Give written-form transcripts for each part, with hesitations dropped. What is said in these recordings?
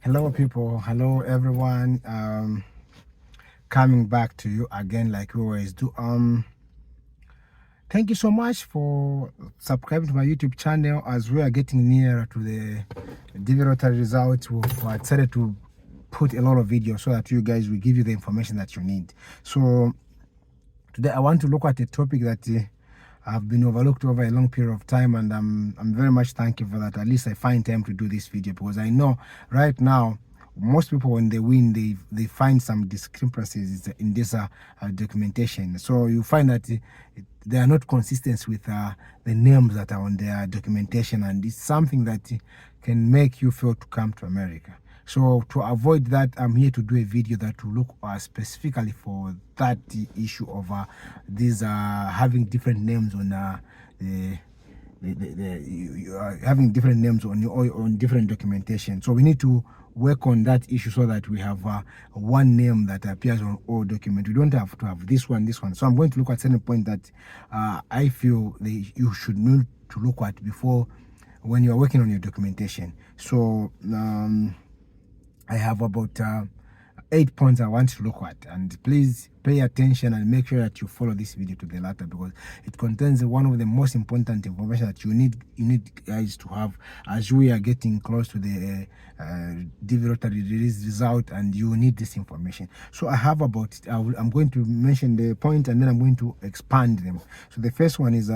Hello, people. Hello, everyone. Coming back to you again, like we always do. Thank you so much for subscribing to my YouTube channel. As we are getting nearer to the DV lottery results, we've decided to put a lot of videos so that you guys will give you the information that you need. So today, I want to look at a topic that have been overlooked over a long period of time, and I'm very much thankful for that. At least I find time to do this video, because I know right now most people, when they win, they find some discrepancies in this documentation. So you find that they are not consistent with the names that are on their documentation, and it's something that can make you fail to come to America. So to avoid that, I'm here to do a video that will look specifically for that issue of these having different names on having different names on on different documentation. So we need to work on that issue so that we have one name that appears on all documents. We don't have to have this one. So I'm going to look at certain point that I feel you should need to look at before when you're working on your documentation. So I have about 8 points I want to look at, and please pay attention and make sure that you follow this video to the latter, because it contains one of the most important information that you need guys to have as we are getting close to the DV lottery release result, and you need this information. So I have about I'm going to mention the point and then I'm going to expand them. So the first one is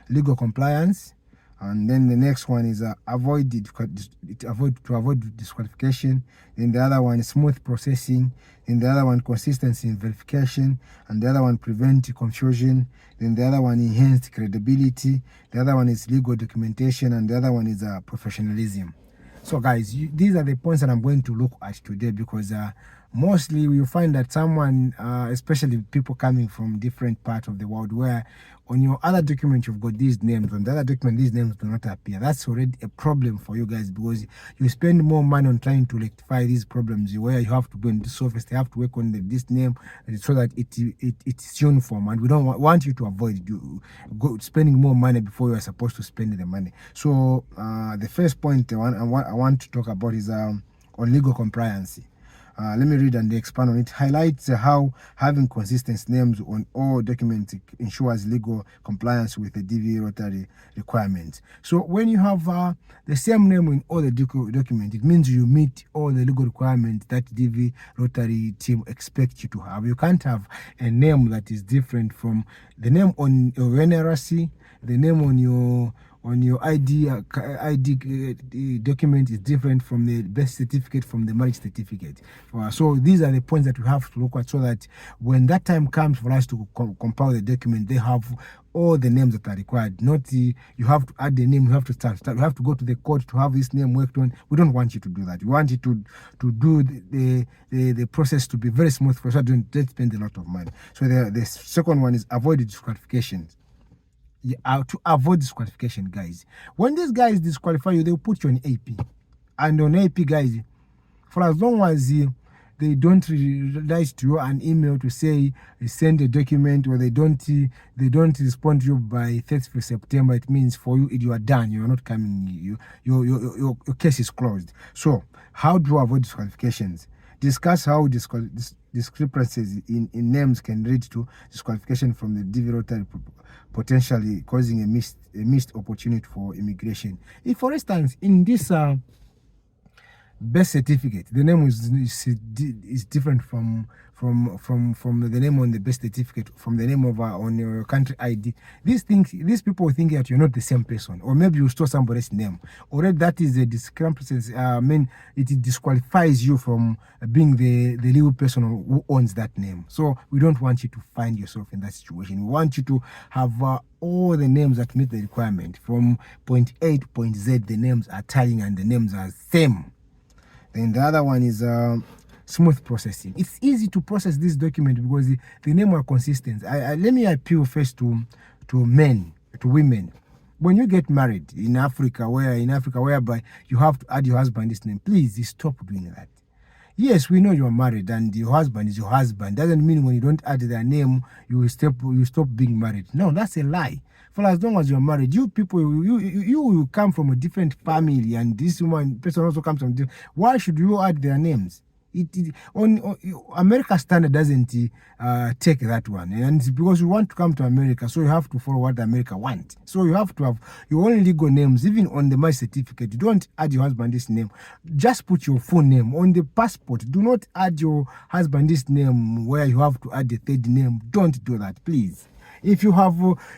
legal compliance. And then the next one is avoid disqualification. Then the other one is smooth processing. Then the other one, consistency in verification. And the other one, prevent confusion. Then the other one, enhanced credibility. The other one is legal documentation. And the other one is professionalism. So guys, these are the points that I'm going to look at today, because mostly you find that someone, especially people coming from different parts of the world, where on your other document you've got these names, on the other document these names do not appear. That's already a problem for you guys, because you spend more money on trying to rectify these problems, where you have to go in this office, they have to work on this name so that it's uniform, and we don't want you to avoid spending more money before you are supposed to spend the money. So the first point I want to talk about is on legal compliance. Let me read and expand on it. Highlights how having consistent names on all documents ensures legal compliance with the DV lottery requirements. So when you have the same name in all the documents, it means you meet all the legal requirements that DV lottery team expects you to have. You can't have a name that is different from the name on your NRC, the name on your ID document is different from the birth certificate, from the marriage certificate. So these are the points that we have to look at, so that when that time comes for us to compile the document, they have all the names that are required. Not you have to add the name, you have to start. You have to go to the court to have this name worked on. We don't want you to do that. We want you to do the process to be very smooth, for so don't spend a lot of money. So the second one is avoid disqualifications. To avoid disqualification, guys. When these guys disqualify you, they'll put you on AP. And on AP, guys, for as long as they don't write to you an email to say send a document, or they don't respond to you by 30th of September, it means for you are done. You are not coming. Your case is closed. So how do you avoid disqualifications? Discuss how discrepancies in names can lead to disqualification from the DV lottery, potentially causing a missed opportunity for immigration. If, for instance, in this birth certificate, the name is different from the name on the birth certificate, from the name of on your country ID. These people think that you're not the same person, or maybe you stole somebody's name. Already that is a discrepancy. It disqualifies you from being the legal person who owns that name. So we don't want you to find yourself in that situation. We want you to have all the names that meet the requirement. From point A to point Z, the names are tying and the names are same. Then the other one is smooth processing. It's easy to process this document because the name are consistent. Let me appeal first to women. When you get married in Africa, whereby you have to add your husband's name, please stop doing that. Yes, we know you're married and your husband is your husband. Doesn't mean when you don't add their name, you stop being married. No, that's a lie. For as long as you're married, you people, you will come from a different family, and this person also comes from. Why should you add their names? On America standard doesn't take that one, and it's because you want to come to America, so you have to follow what America want. So you have to have your own legal names, even on the marriage certificate. You don't add your husband's name; just put your full name on the passport. Do not add your husband's name where you have to add the third name. Don't do that, please. If you have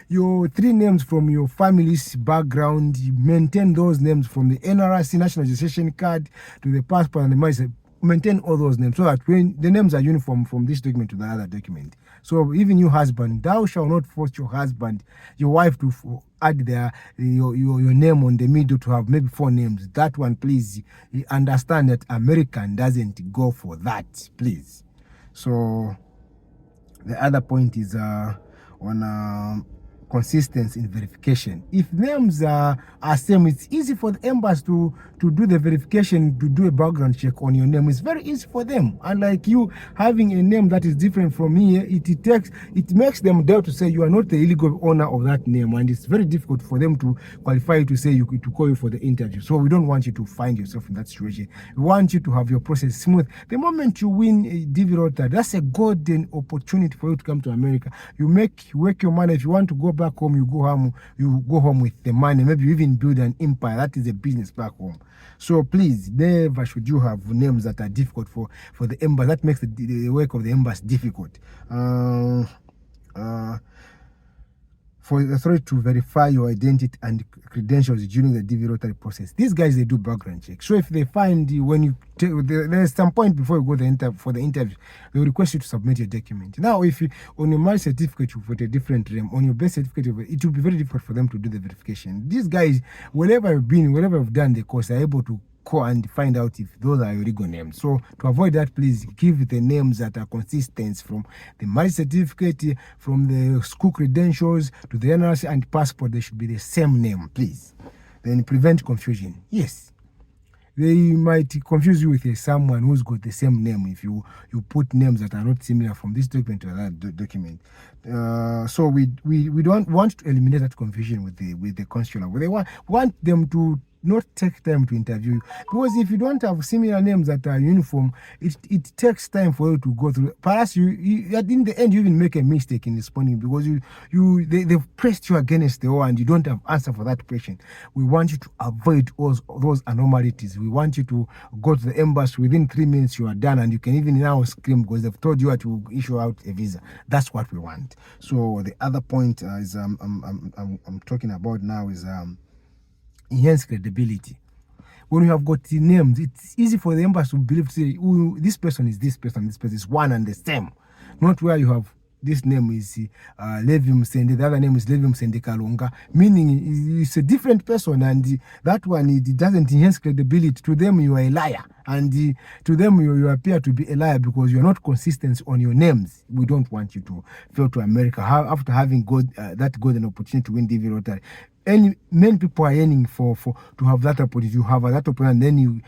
your 3 names from your family's background, you maintain those names from the NRC national registration card to the passport and the marriage. Maintain all those names so that when the names are uniform from this document to the other document. So even your husband, thou shalt not force your husband, your wife to add your name on the middle to have maybe 4 names. That one, please understand that American doesn't go for that, please. So the other point is on consistency in verification. If names are same, it's easy for the embassy to do the verification, to do a background check on your name. It's very easy for them. Unlike you having a name that is different from here, it makes them dare to say you are not the illegal owner of that name, and it's very difficult for them to qualify you to say to call you for the interview. So we don't want you to find yourself in that situation. We want you to have your process smooth. The moment you win a DV lottery, that's a golden opportunity for you to come to America. You work your money. If you want to go back home, you go home with the money. Maybe you even build an empire. That is a business back home. So please, never should you have names that are difficult for the embassy. That makes the work of the embassy difficult. For the authority to verify your identity and credentials during the DV lottery process. These guys, they do background checks. So if they find when you there's some point before you go for the interview, they will request you to submit your document. Now, if you, on your marriage certificate you put a different name, on your birth certificate it will be very difficult for them to do the verification. These guys, wherever you've been, wherever you've done the course, are able to call and find out if those are your legal names. So to avoid that, please give the names that are consistent from the marriage certificate, from the school credentials to the NRC and passport. They should be the same name, please. Then prevent confusion. Yes, they might confuse you with someone who's got the same name if you put names that are not similar from this document to that document. So we don't want to eliminate that confusion with the consular. We want them to not take time to interview you, because if you don't have similar names that are uniform, it takes time for you to go through. Perhaps you in the end you even make a mistake in responding because they've pressed you against the wall and you don't have answer for that question. We want you to avoid those anomalies. We want you to go to the embassy within 3 minutes. You are done, and you can even now scream because they've told you to issue out a visa. That's what we want. So the other point is I'm talking about now is enhance credibility. When you have got the names, it's easy for the embassy to believe, to say, oh, this person is this person is one and the same. Not where you have this name is Levi Msende, the other name is Levi Msende Kalunga, meaning it's a different person, and that one, it doesn't enhance credibility. To them, you are a liar, and to them, you appear to be a liar because you're not consistent on your names. We don't want you to fail to America after having that golden opportunity to win DV lottery. And many people are yearning to have that opportunity. You have that opportunity, and then you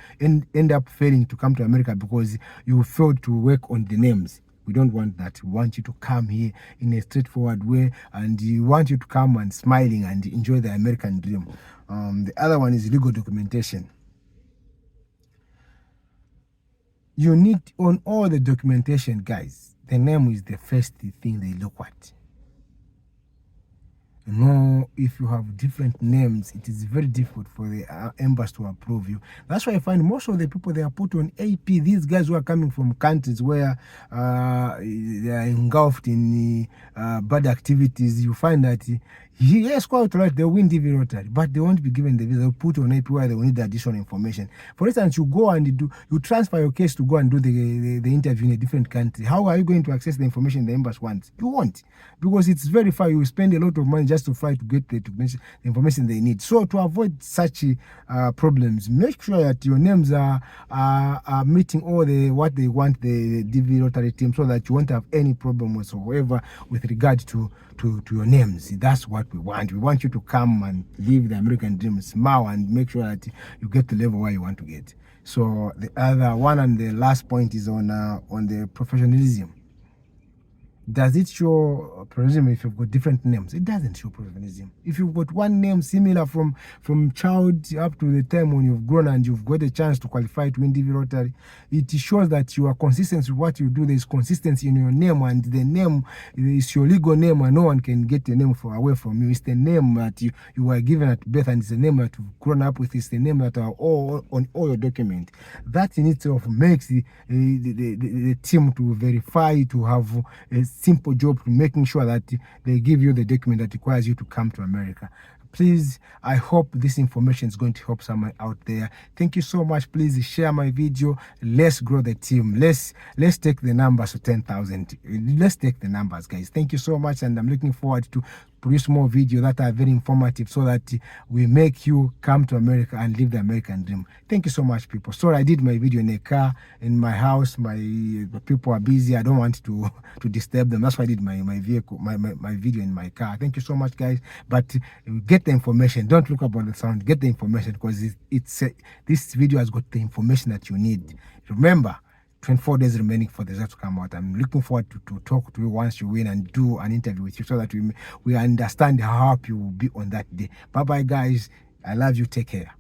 end up failing to come to America because you failed to work on the names. We don't want that. We want you to come here in a straightforward way, and we want you to come and smiling and enjoy the American dream. The other one is legal documentation. You need, on all the documentation, guys, the name is the first thing they look at. If you have different names, it is very difficult for the embassy to approve you. That's why I find most of the people, they are put on AP. These guys who are coming from countries where they are engulfed in bad activities, you find that yes, quite right, they'll win DV lottery, but they won't be given the visa. They'll put on AP where they will need additional information. For instance, you go and you transfer your case to go and do the interview in a different country. How are you going to access the information the embassy wants? You won't, because it's very far. You spend a lot of money just to try to get the information they need. So to avoid such problems, make sure that your names are meeting all what they want the DV lottery team, so that you won't have any problem whatsoever with regard to your names. That's what what we want. We want you to come and live the American dream, smile, and make sure that you get to the level where you want to get. So the other one and the last point is on the professionalism. Does it show professionalism if you've got different names? It doesn't show professionalism. If you've got one name similar from child up to the time when you've grown and you've got a chance to qualify to individual lottery, it shows that you are consistent with what you do. There's consistency in your name, and the name is your legal name, and no one can get the name away from you. It's the name that you were given at birth, and it's the name that you've grown up with. It's the name that are all on all your documents. That in itself makes the team to verify, to have a simple job to making sure that they give you the document that requires you to come to America. Please, I hope this information is going to help someone out there. Thank you so much. Please share my video. Let's grow the team. Let's take the numbers to 10,000. Let's take the numbers, guys. Thank you so much, and I'm looking forward to produce more videos that are very informative so that we make you come to America and live the American dream. Thank you so much, people. Sorry, I did my video in a car, in my house. My people are busy. I don't want to disturb them. That's why I did my video in my car. Thank you so much, guys. But get the information. Don't look about the sound. Get the information, because this video has got the information that you need. Remember, 24 days remaining for the result to come out. I'm looking forward to talk to you once you win and do an interview with you, so that we understand how happy you will be on that day. Bye bye, guys. I love you. Take care.